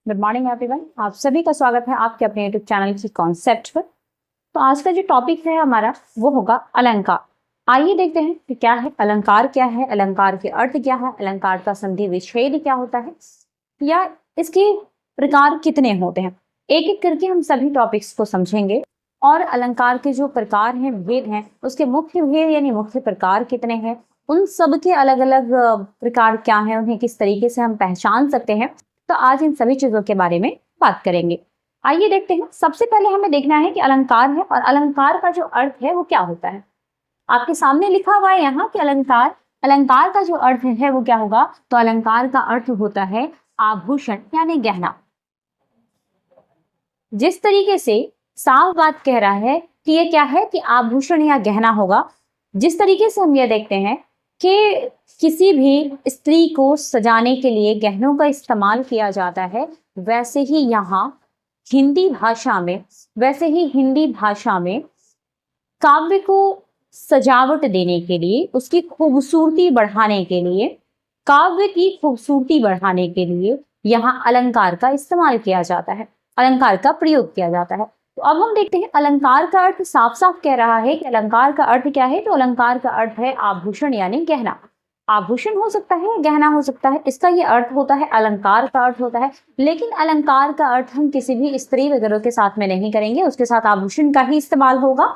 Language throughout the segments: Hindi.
Good morning everyone. आप सभी का स्वागत है आपके अपने यूट्यूब चैनल की कॉन्सेप्ट पर। तो आज का जो टॉपिक है हमारा वो होगा अलंकार। आइए देखते हैं कि क्या है अलंकार, क्या है अलंकार के अर्थ, क्या है अलंकार का संधि विच्छेद क्या होता है, या इसके प्रकार कितने होते हैं। एक एक करके हम सभी टॉपिक्स को समझेंगे और अलंकार के जो प्रकार हैं, भेद हैं, उसके मुख्य भेद यानी मुख्य प्रकार कितने हैं, उन सब के अलग अलग प्रकार क्या हैं, उन्हें किस तरीके से हम पहचान सकते हैं। तो आज इन सभी चीजों के बारे में बात करेंगे। आइए देखते हैं। सबसे पहले हमें देखना है कि अलंकार है और अलंकार का जो अर्थ है वो क्या होता है। आपके सामने लिखा हुआ है यहाँ कि अलंकार का जो अर्थ है वो क्या होगा। तो अलंकार का अर्थ होता है आभूषण यानी गहना। जिस तरीके से साफ बात कह रहा है कि ये क्या है कि आभूषण या गहना होगा। जिस तरीके से हम ये देखते हैं कि किसी भी स्त्री को सजाने के लिए गहनों का इस्तेमाल किया जाता है, वैसे ही यहाँ हिंदी भाषा में काव्य को सजावट देने के लिए, उसकी खूबसूरती बढ़ाने के लिए, काव्य की खूबसूरती बढ़ाने के लिए यहाँ अलंकार का इस्तेमाल किया जाता है, अलंकार का प्रयोग किया जाता है। तो अब हम देखते हैं अलंकार का अर्थ साफ साफ कह रहा है कि अलंकार का अर्थ क्या है। तो अलंकार का अर्थ है आभूषण यानी गहना। आभूषण हो सकता है, गहना हो सकता है, इसका ये अर्थ होता है, अलंकार का अर्थ होता है। लेकिन अलंकार का अर्थ हम किसी भी स्त्री वगैरह के साथ में नहीं करेंगे, उसके साथ आभूषण का ही इस्तेमाल होगा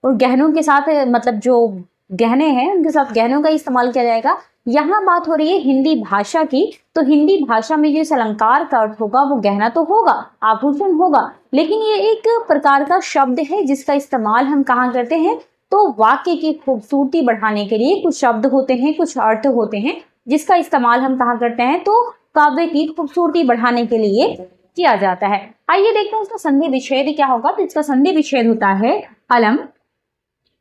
और गहनों के साथ, मतलब जो गहने हैं उनके साथ गहनों का इस्तेमाल किया जाएगा। यहाँ बात हो रही है हिंदी भाषा की, तो हिंदी भाषा में जो इस अलंकार का अर्थ होगा वो गहना तो होगा, आभूषण होगा, लेकिन ये एक प्रकार का शब्द है जिसका इस्तेमाल हम कहाँ करते हैं। तो वाक्य की खूबसूरती बढ़ाने के लिए कुछ शब्द होते हैं, कुछ अर्थ होते हैं जिसका इस्तेमाल हम कहाँ करते हैं। तो काव्य की खूबसूरती बढ़ाने के लिए किया जाता है। आइए देखते हैं इसका संधि विच्छेद क्या होगा। तो इसका संधि विच्छेद होता है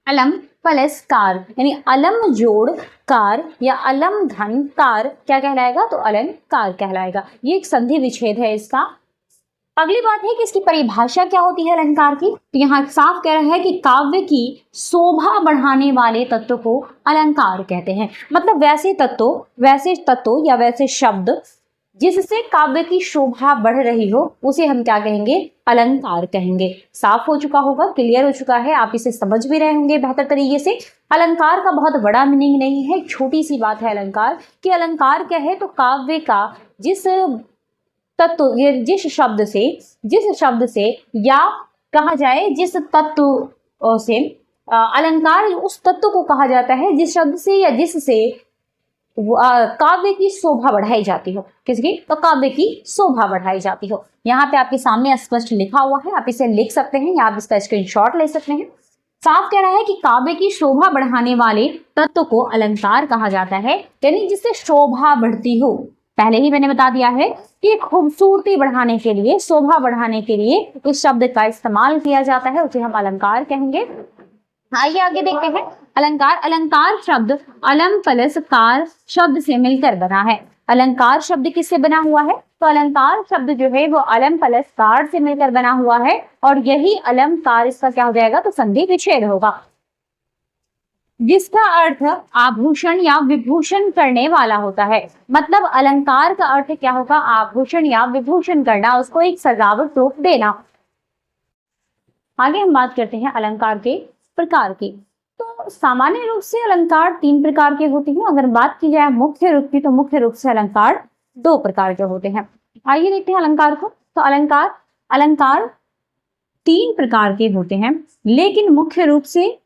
अलम प्लस कार, यानी अलम जोड़ कार या अलम धन कार क्या कहलाएगा। तो अलंकार कहलाएगा। ये एक संधि विच्छेद है इसका। अगली बात है कि इसकी परिभाषा क्या होती है अलंकार की। तो यहाँ साफ कह रहा है कि काव्य की शोभा बढ़ाने वाले तत्व को अलंकार कहते हैं। मतलब वैसे तत्व या वैसे शब्द जिससे काव्य की शोभा बढ़ रही हो उसे हम क्या कहेंगे, अलंकार कहेंगे। साफ हो चुका होगा, क्लियर हो चुका है, आप इसे समझ भी रहे होंगे बेहतर तरीके से। अलंकार का बहुत बड़ा मीनिंग नहीं है, छोटी सी बात है अलंकार कि अलंकार क्या है। तो काव्य का जिस तत्व, जिस शब्द से या कहा जाए जिस तत्व से, अलंकार उस तत्व को कहा जाता है जिस शब्द से या जिससे काव्य की शोभा बढ़ाई जाती हो। किसकी? तो काव्य की शोभा बढ़ाई जाती हो। यहाँ पे आपके सामने स्पष्ट लिखा हुआ है, आप इसे लिख सकते हैं या आप इसका स्क्रीनशॉट ले सकते हैं। साफ कह रहा है कि काव्य की शोभा बढ़ाने वाले तत्व को अलंकार कहा जाता है, यानी जिससे शोभा बढ़ती हो। पहले ही मैंने बता दिया है कि खूबसूरती बढ़ाने के लिए, शोभा बढ़ाने के लिए इस शब्द का इस्तेमाल किया जाता है, उसे हम अलंकार कहेंगे। आइए आगे देखते हैं अलंकार शब्द अलम प्लस कार शब्द से मिलकर बना है। अलंकार शब्द किससे बना हुआ है। तो अलंकार शब्द जो है वो अलम प्लस कार से मिलकर बना हुआ है और यही अलंकार इसका क्या हो जाएगा। तो संधि विच्छेद होगा, जिसका अर्थ आभूषण या विभूषण करने वाला होता है। मतलब अलंकार का अर्थ क्या होगा, आभूषण या विभूषण करना, उसको एक सजावट रूप देना। आगे हम बात करते हैं अलंकार के प्रकार की। तो सामान्य रूप से अलंकार 3 प्रकार के होते हैं। अगर बात की जाए मुख्य रूप की, तो मुख्य रूप से अलंकार 2 प्रकार के होते हैं। आइए देखते हैं अलंकार को। तो अलंकार 3 प्रकार के होते हैं, लेकिन मुख्य रूप से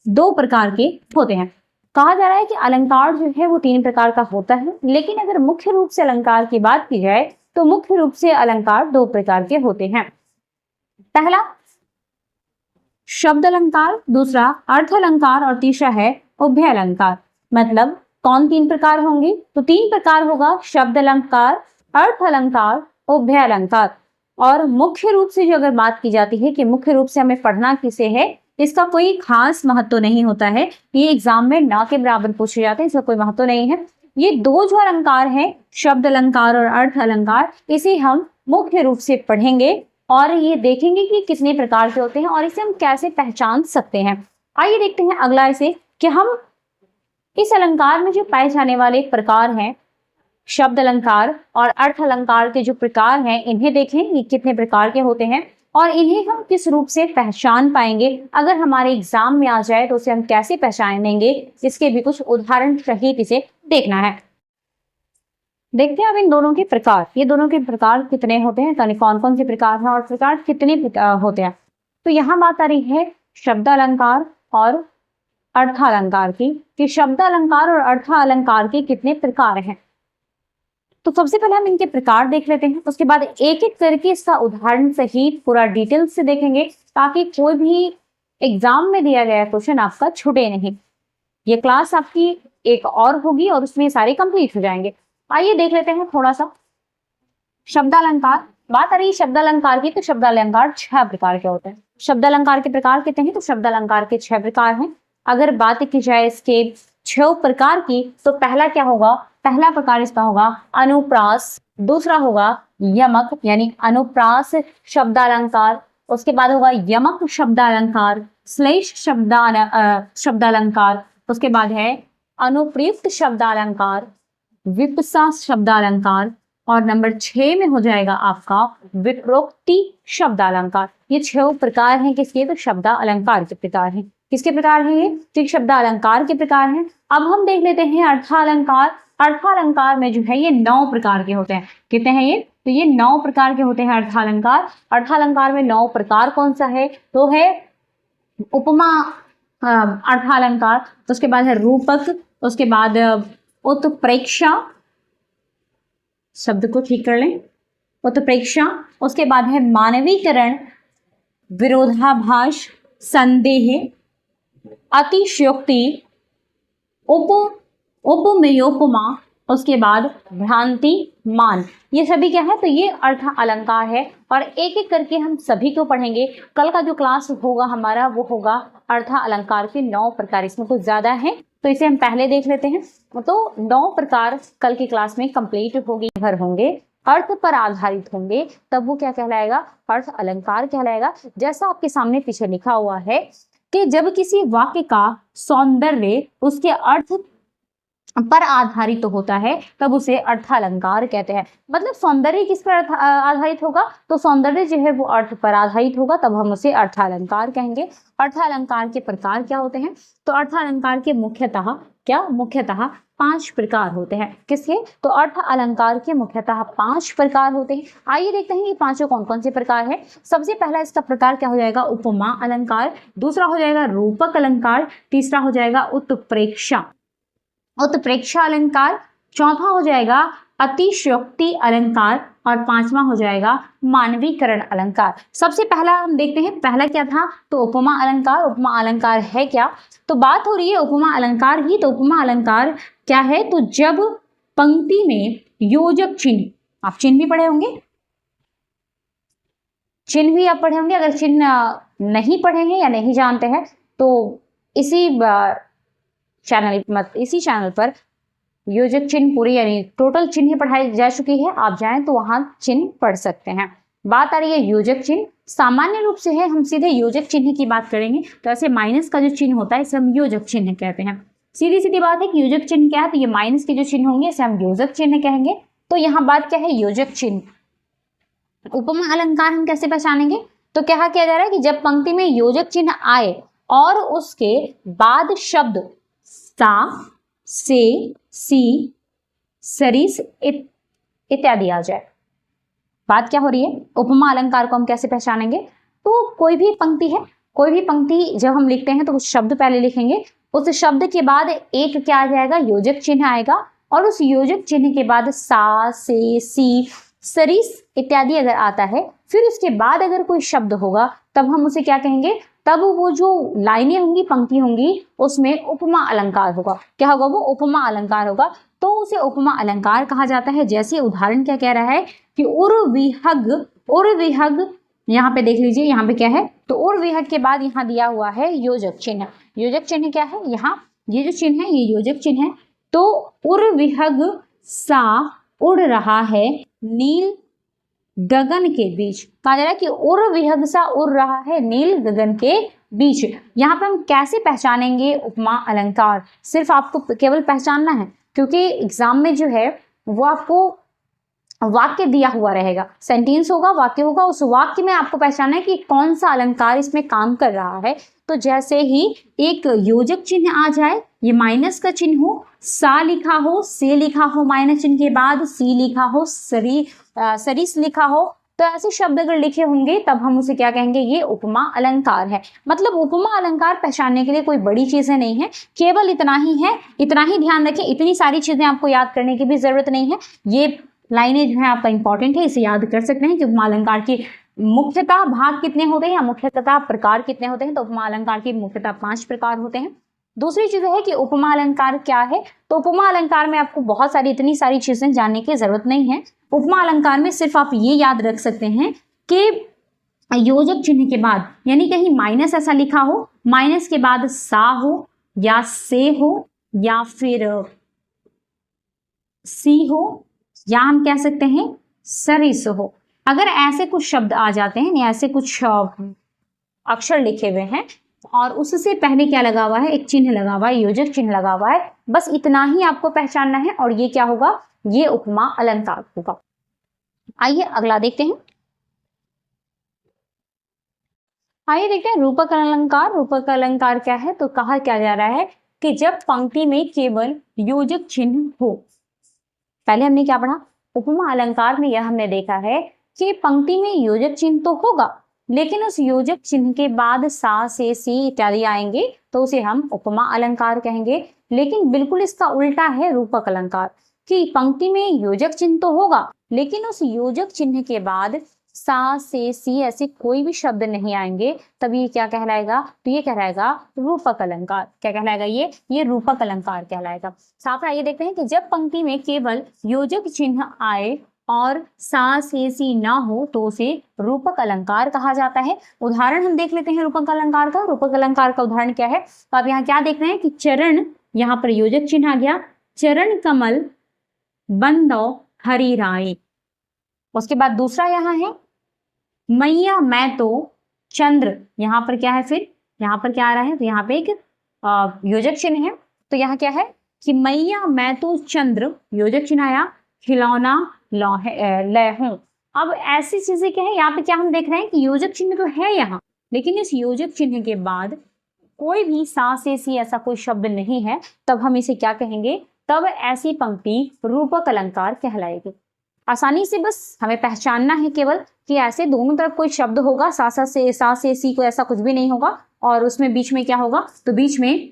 2 प्रकार के होते हैं। कहा जा रहा है कि अलंकार जो है वो 3 प्रकार का होता है, लेकिन अगर मुख्य रूप से अलंकार की बात की जाए तो मुख्य रूप से अलंकार 2 प्रकार के होते हैं। पहला शब्द अलंकार, दूसरा अर्थ अलंकार और तीसरा है उभय अलंकार। मतलब कौन 3 प्रकार होंगे। तो 3 प्रकार होगा, शब्द अलंकार, अर्थ अलंकार, उभय अलंकार। और मुख्य रूप से जो अगर बात की जाती है कि मुख्य रूप से हमें पढ़ना किसे है, इसका कोई खास महत्व नहीं होता है। ये एग्जाम में ना के बराबर पूछे जाते हैं, इसका कोई महत्व नहीं है। ये 2 जो अलंकार हैं, शब्द अलंकार और अर्थ अलंकार, इसे हम मुख्य रूप से पढ़ेंगे और ये देखेंगे कि कितने प्रकार के होते हैं और इसे हम कैसे पहचान सकते हैं। आइए देखते हैं अगला इसे कि हम इस अलंकार में जो पाए जाने वाले प्रकार हैं शब्द अलंकार और अर्थ अलंकार के जो प्रकार हैं इन्हें देखें, ये कितने प्रकार के होते हैं और इन्हें हम किस रूप से पहचान पाएंगे, अगर हमारे एग्जाम में आ जाए तो उसे हम कैसे पहचानेंगे, इसके भी कुछ उदाहरण सहित इसे देखना है। देखते हैं अब इन दोनों के प्रकार, ये दोनों के प्रकार कितने होते हैं, कौन कौन से प्रकार हैं और प्रकार कितने होते हैं। तो यहाँ बात आ रही है शब्द अलंकार और अर्थ अलंकार की, कि शब्द अलंकार और अर्थ अलंकार के कितने प्रकार हैं। तो सबसे पहले हम इनके प्रकार देख लेते हैं, उसके बाद एक एक करके इसका उदाहरण सहित पूरा डिटेल से देखेंगे, ताकि कोई भी एग्जाम में दिया गया क्वेश्चन आपका छूटे नहीं। ये क्लास आपकी एक और होगी और उसमें सारे कंप्लीट हो जाएंगे। आइए देख लेते हैं थोड़ा सा शब्द अलंकार। बात आ रही है शब्द अलंकार की, तो शब्द अलंकार 6 प्रकार के होते हैं। शब्द अलंकार के प्रकार कितने हैं, तो शब्द अलंकार के 6 प्रकार हैं। अगर बात की जाए इसके 6 प्रकार की, तो पहला क्या होगा, पहला प्रकार इसका होगा अनुप्रास, दूसरा होगा यमक यानी अनुप्रास शब्दालंकार, उसके बाद होगा यमक शब्दालंकार, श्लेष शब्दालंकार, उसके बाद है अनुप्रयुक्त शब्दालंकार, विपसा शब्दालंकार और नंबर 6 में हो जाएगा आपका विप्रोक्ति शब्दालंकार। ये 6 प्रकार हैं किसके, तो शब्द अलंकार के प्रकार हैं। किसके प्रकार हैं ये, तो शब्द अलंकार के प्रकार हैं। अब हम देख लेते हैं अर्थालंकार। अर्थालंकार में जो है ये 9 प्रकार के होते हैं। कितने हैं ये, तो ये 9 प्रकार के होते हैं अर्थालंकार। अर्थालंकार में 9 प्रकार कौन सा है, तो है उपमा अर्थालंकार, उसके बाद है रूपक, उसके बाद उत्प्रेक्षा, शब्द को ठीक कर लें, उत्प्रेक्षा, उसके बाद है मानवीकरण, विरोधाभास, संदेह, अतिशयोक्ति, उपमेयोपमा, उसके बाद भ्रांति, मान। ये सभी क्या है, तो ये अर्थ अलंकार है और एक एक करके हम सभी को पढ़ेंगे। कल का जो क्लास होगा हमारा वो होगा अर्थ अलंकार के 9 प्रकार, इसमें कुछ ज्यादा है तो इसे हम पहले देख लेते हैं। तो 9 प्रकार कल की क्लास में कंप्लीट होगी, घर होंगे, अर्थ पर आधारित होंगे, तब वो क्या कहलाएगा, अर्थ अलंकार कहलाएगा। जैसा आपके सामने पीछे लिखा हुआ है कि जब किसी वाक्य का सौंदर्य उसके अर्थ पर आधारित तो होता है तब उसे अर्थालंकार कहते हैं। मतलब सौंदर्य किस पर आधारित होगा, तो सौंदर्य जो है वो अर्थ पर आधारित होगा, तब हम उसे अर्थालंकार कहेंगे। अर्थालंकार के प्रकार क्या होते हैं, तो अर्थालंकार के मुख्यतः 5 प्रकार होते हैं। किसके, तो अर्थ अलंकार के मुख्यतः 5 प्रकार होते हैं। आइए देखते हैं ये पांचों कौन कौन से प्रकार है। सबसे पहला इसका प्रकार क्या हो जाएगा, उपमा अलंकार, दूसरा हो जाएगा रूपक अलंकार, तीसरा हो जाएगा उत्प्रेक्षा अलंकार, चौथा हो जाएगा अतिशयोक्ति अलंकार और 5वां हो जाएगा मानवीकरण अलंकार। सबसे पहला हम देखते हैं, पहला क्या था, तो उपमा अलंकार। उपमा अलंकार है क्या, तो बात हो रही है उपमा अलंकार की। तो उपमा अलंकार क्या है, तो जब पंक्ति में योजक चिन्ह, आप चिन्ह भी पढ़े होंगे, चिन्ह भी आप पढ़े होंगे, अगर चिन्ह नहीं पढ़े हैं या नहीं जानते हैं तो इसी चैनल पर योजक चिन्ह पूरी यानी टोटल चिन्ह पढ़ाई जा चुकी है, आप जाएं तो वहां चिन्ह पढ़ सकते हैं। बात आ रही है योजक चिन्ह, सामान्य रूप से है, हम सीधे योजक चिन्ह की बात करेंगे। तो ऐसे माइनस का जो चिन्ह होता है इसे हम योजक चिन्ह कहते हैं। सीधी बात है कि योजक चिन्ह क्या है, तो ये माइनस के जो चिन्ह होंगे इसे हम योजक चिन्ह कहेंगे। तो यहाँ बात क्या है, योजक चिन्ह। उपमा अलंकार हम कैसे पहचानेंगे, तो क्या किया जा रहा है कि जब पंक्ति में योजक चिन्ह आए और उसके बाद शब्द सा, से, सी, सरिस इत्यादि आ जाए। बात क्या हो रही है, उपमा अलंकार को हम कैसे पहचानेंगे, तो कोई भी पंक्ति है, कोई भी पंक्ति जब हम लिखते हैं तो कुछ शब्द पहले लिखेंगे, उस शब्द के बाद एक क्या आ जाएगा, योजक चिन्ह आएगा और उस योजक चिन्ह के बाद सा, से, सी, सरिस इत्यादि अगर आता है, फिर उसके बाद अगर कोई शब्द होगा तब हम उसे क्या कहेंगे, तब वो जो लाइनें होंगी, पंक्ति होंगी, उसमें उपमा अलंकार होगा। क्या होगा, वो उपमा अलंकार होगा, तो उसे उपमा अलंकार कहा जाता है। जैसे उदाहरण क्या कह रहा है कि उर्विहग, यहाँ पे देख लीजिए, यहाँ पे क्या है, तो उर्विहग के बाद यहाँ दिया हुआ है योजक चिन्ह। योजक चिन्ह क्या है, यहाँ ये जो चिन्ह है ये योजक चिन्ह है। तो उर्विहग सा उड़ रहा है नील गगन के बीच, कहा जा रहा है कि उर्विहग सा उड़ रहा है नील गगन के बीच। यहाँ पे हम कैसे पहचानेंगे उपमा अलंकार, सिर्फ आपको केवल पहचानना है, क्योंकि एग्जाम में जो है वो आपको वाक्य दिया हुआ रहेगा, सेंटेंस होगा, वाक्य होगा, उस वाक्य में आपको पहचानना है कि कौन सा अलंकार इसमें काम कर रहा है। तो जैसे ही एक योजक चिन्ह आ जाए, ये माइनस का चिन्ह हो, सा लिखा हो, से लिखा हो, माइनस चिन्ह के बाद सी लिखा हो, सरिस लिखा हो, तो ऐसे शब्द अगर लिखे होंगे तब हम उसे क्या कहेंगे, ये उपमा अलंकार है। मतलब उपमा अलंकार पहचानने के लिए कोई बड़ी चीजें नहीं है, केवल इतना ही है, इतना ही ध्यान रखें, इतनी सारी चीजें आपको याद करने की भी जरूरत नहीं है। ये लाइनें जो है आपका इंपॉर्टेंट है, इसे याद कर सकते हैं कि उपमा अलंकार की मुख्यतः भाग कितने होते हैं या मुख्यतः प्रकार कितने होते हैं। तो उपमा अलंकार के मुख्यतः 5 प्रकार होते हैं। दूसरी चीज है कि उपमा अलंकार क्या है। तो उपमा अलंकार में आपको बहुत सारी इतनी सारी चीजें जानने की जरूरत नहीं है। उपमा अलंकार में सिर्फ आप ये याद रख सकते हैं कि योजक चिन्ह के बाद, यानी कहीं माइनस ऐसा लिखा हो, माइनस के बाद सा हो या से हो या फिर सी हो, या हम कह सकते हैं सरिस हो। अगर ऐसे कुछ शब्द आ जाते हैं या ऐसे कुछ अक्षर लिखे हुए हैं और उससे पहले क्या लगा हुआ है, एक चिन्ह लगा हुआ है, योजक चिन्ह लगा हुआ है, बस इतना ही आपको पहचानना है और ये क्या होगा, ये उपमा अलंकार होगा। आइए अगला देखते हैं। आइए देखते हैं रूपक अलंकार। रूपक अलंकार क्या है, तो कहा क्या जा रहा है कि जब पंक्ति में केवल योजक चिन्ह हो। पहले हमने क्या पढ़ा, उपमा अलंकार में यह हमने देखा है कि पंक्ति में योजक चिन्ह तो होगा, लेकिन उस योजक चिन्ह के बाद सा से सी इत्यादि आएंगे तो उसे हम उपमा अलंकार कहेंगे। लेकिन बिल्कुल इसका उल्टा है रूपक अलंकार, कि पंक्ति में योजक चिन्ह तो होगा लेकिन उस योजक चिन्ह के बाद सा से सी ऐसे कोई भी शब्द नहीं आएंगे, तब ये क्या कहलाएगा, तो ये कहलाएगा रूपक अलंकार। क्या कहलाएगा, ये रूपक अलंकार कहलाएगा। साफ आइए देखते हैं कि जब पंक्ति में केवल योजक चिन्ह आए और सा से सी ना हो तो उसे रूपक अलंकार कहा जाता है। उदाहरण हम देख लेते हैं रूपक अलंकार का। रूपक अलंकार का उदाहरण क्या है, तो आप यहाँ क्या देख रहे हैं कि चरण, यहाँ पर योजक चिन्ह आ गया, चरण कमल बंदो हरि राय। उसके बाद दूसरा यहाँ है मैया मैं तो चंद्र, यहाँ पर क्या है, फिर यहाँ पर क्या आ रहा है, तो यहाँ पे एक योजक चिन्ह है। तो यहाँ क्या है कि मैया मैं तो चंद्र, योजक चिन्ह आया, खिलौना लहूं। अब ऐसी चीजें क्या है, यहाँ पे क्या हम देख रहे हैं कि योजक चिन्ह तो है यहाँ, लेकिन इस योजक चिन्ह के बाद कोई भी सा से सी ऐसा कोई शब्द नहीं है, तब हम इसे क्या कहेंगे, तब ऐसी पंक्ति रूपक अलंकार कहलाएगी। आसानी से बस हमें पहचानना है केवल कि ऐसे दोनों तरफ कोई शब्द होगा, सा से सी को ऐसा कुछ भी नहीं होगा, और उसमें बीच में क्या होगा, तो बीच में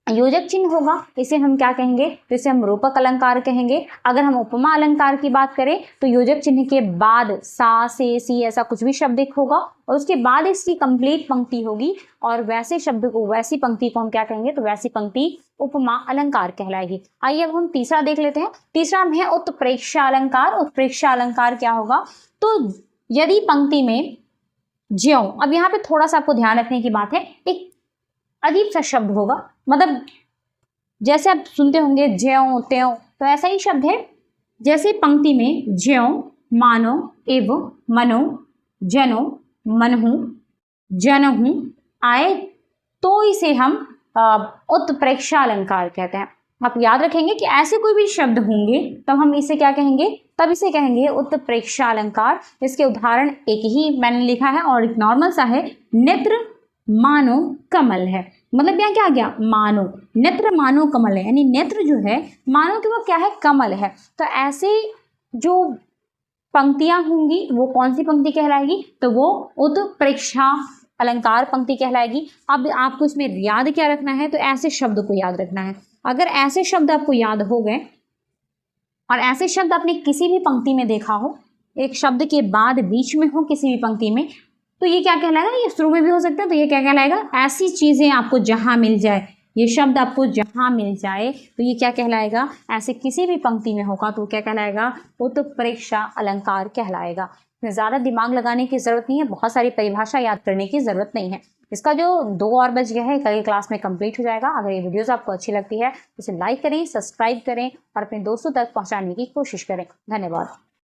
योजक चिन्ह होगा, इसे हम क्या कहेंगे, तो इसे हम रूपक अलंकार कहेंगे। अगर हम उपमा अलंकार की बात करें तो योजक चिन्ह के बाद सा से सी ऐसा कुछ भी शब्द होगा और उसके बाद इसकी कंप्लीट पंक्ति होगी, और वैसे शब्द को, वैसी पंक्ति को हम क्या कहेंगे, तो वैसी पंक्ति उपमा अलंकार कहलाएगी। आइए अब हम तीसरा देख लेते हैं। तीसरा है उत्प्रेक्षा अलंकार। उत्प्रेक्षा अलंकार क्या होगा, तो यदि पंक्ति में ज्यों, अब यहाँ पे थोड़ा सा आपको ध्यान रखने की बात है, एक अजीब सा शब्द होगा, मतलब जैसे आप सुनते होंगे ज्यों त्यों, तो ऐसा ही शब्द है। जैसे पंक्ति में ज्यों, मानो, एव, मनो, जनो, मनहु, जनहु आए तो इसे हम उत्प्रेक्षा अलंकार कहते हैं। आप याद रखेंगे कि ऐसे कोई भी शब्द होंगे तब हम इसे क्या कहेंगे, तब इसे कहेंगे उत्प्रेक्षा अलंकार। इसके उदाहरण एक ही मैंने लिखा है और एक नॉर्मल सा है, नेत्र मानो कमल है। मतलब यहाँ क्या आ गया, मानो, नेत्र मानो कमल है, यानी नेत्र जो है मानो कि वो क्या है, कमल है। तो ऐसे जो पंक्तियां होंगी वो कौन सी पंक्ति कहलाएगी, तो वो उत्प्रेक्षा अलंकार पंक्ति कहलाएगी। अब आपको इसमें याद क्या रखना है, तो ऐसे शब्द को याद रखना है। अगर ऐसे शब्द आपको याद हो गए और ऐसे शब्द आपने किसी भी पंक्ति में देखा हो, एक शब्द के बाद बीच में हो किसी भी पंक्ति में, तो ये क्या कहलाएगा, ये शुरू में भी हो सकता है, तो ये क्या कहलाएगा, ऐसी चीजें आपको जहां मिल जाए, ये शब्द आपको जहां मिल जाए तो ये क्या कहलाएगा, ऐसे किसी भी पंक्ति में होगा तो क्या कहलाएगा, उत्प्रेक्षा अलंकार कहलाएगा। ज़्यादा दिमाग लगाने की ज़रूरत नहीं है, बहुत सारी परिभाषा याद करने की ज़रूरत नहीं है। इसका जो 2 और बच गया है कल क्लास में कंप्लीट हो जाएगा। अगर ये वीडियोस आपको अच्छी लगती है तो इसे लाइक करें, सब्सक्राइब करें और अपने दोस्तों तक पहुंचाने की कोशिश करें। धन्यवाद।